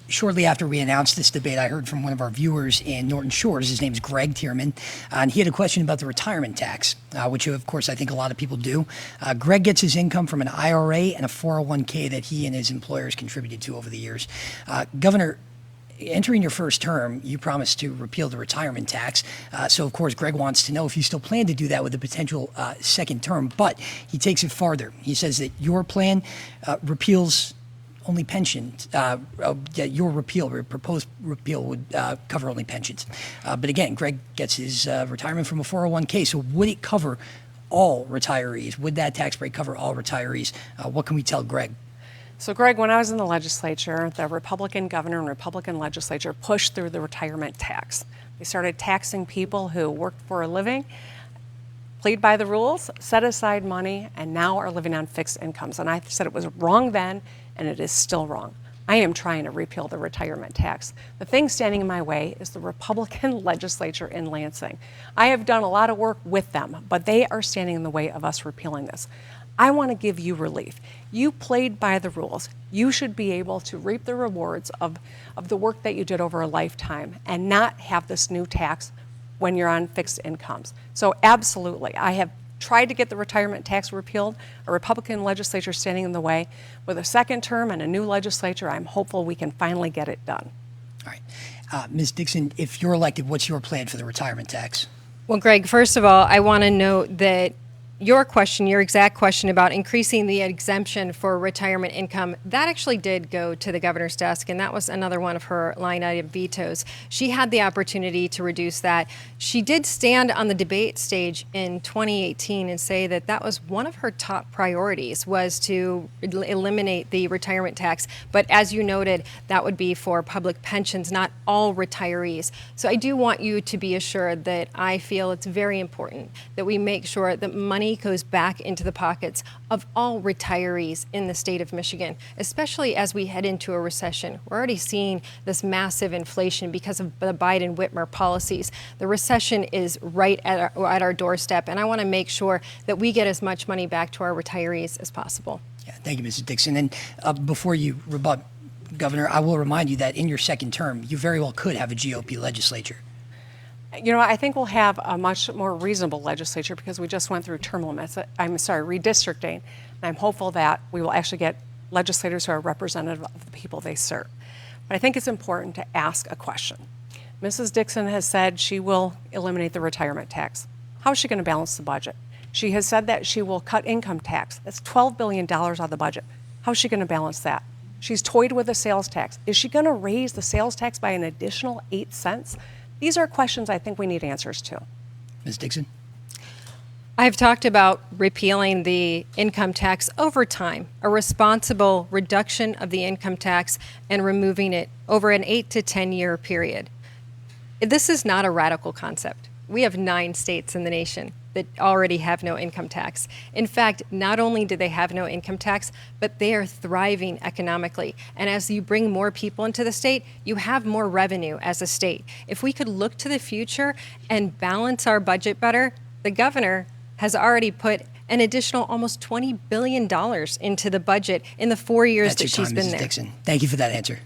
shortly after we announced this debate, I heard from one of our viewers in Norton Shores. His name's Greg Tierman, and he had a question about the retirement tax, which, of course, I think a lot of people do. Greg gets his income from an IRA and a 401k that he and his employers contributed to over the years. Governor, entering your first term, you promised to repeal the retirement tax. So, of course, Greg wants to know if you still plan to do that with a potential second term. But he takes it farther. He says that your plan repeals only pensions. Your proposed repeal would cover only pensions. But again, Greg gets his retirement from a 401k. So would it cover all retirees? Would that tax break cover all retirees? What can we tell Greg? So, Greg, when I was in the legislature, the Republican governor and Republican legislature pushed through the retirement tax. They started taxing people who worked for a living, played by the rules, set aside money, and now are living on fixed incomes. And I said it was wrong then, and it is still wrong. I am trying to repeal the retirement tax. The thing standing in my way is the Republican legislature in Lansing. I have done a lot of work with them, but they are standing in the way of us repealing this. I want to give you relief. You played by the rules. You should be able to reap the rewards of the work that you did over a lifetime and not have this new tax when you're on fixed incomes. So absolutely, I have tried to get the retirement tax repealed. A Republican legislature standing in the way. With a second term and a new legislature, I'm hopeful we can finally get it done. All right. Ms. Dixon, if you're elected, what's your plan for the retirement tax? Well, Greg, first of all, I want to note that your exact question about increasing the exemption for retirement income, that actually did go to the governor's desk, and that was another one of her line item vetoes. She had the opportunity to reduce that. She did stand on the debate stage in 2018 and say that that was one of her top priorities, was to eliminate the retirement tax. But as you noted, that would be for public pensions, not all retirees. So I do want you to be assured that I feel it's very important that we make sure that money goes back into the pockets of all retirees in the state of Michigan, especially as we head into a recession. We're already seeing this massive inflation because of the Biden-Whitmer policies. The recession is right at our doorstep, and I want to make sure that we get as much money back to our retirees as possible. Yeah, thank you, Mrs. Dixon. And before you rebut, Governor, I will remind you that in your second term, you very well could have a GOP legislature. You know, I think we'll have a much more reasonable legislature because we just went through redistricting. And I'm hopeful that we will actually get legislators who are representative of the people they serve. But I think it's important to ask a question. Mrs. Dixon has said she will eliminate the retirement tax. How is she going to balance the budget? She has said that she will cut income tax. That's $12 billion out of the budget. How is she going to balance that? She's toyed with the sales tax. Is she going to raise the sales tax by an additional 8 cents? These are questions I think we need answers to. Ms. Dixon? I've talked about repealing the income tax over time, a responsible reduction of the income tax and removing it over an 8 to 10 year period. This is not a radical concept. We have 9 states in the nation that already have no income tax. In fact, not only do they have no income tax, but they are thriving economically. And as you bring more people into the state, you have more revenue as a state. If we could look to the future and balance our budget better, the governor has already put an additional almost $20 billion into the budget in the 4 years that she's been there. Dixon. Thank you for that answer.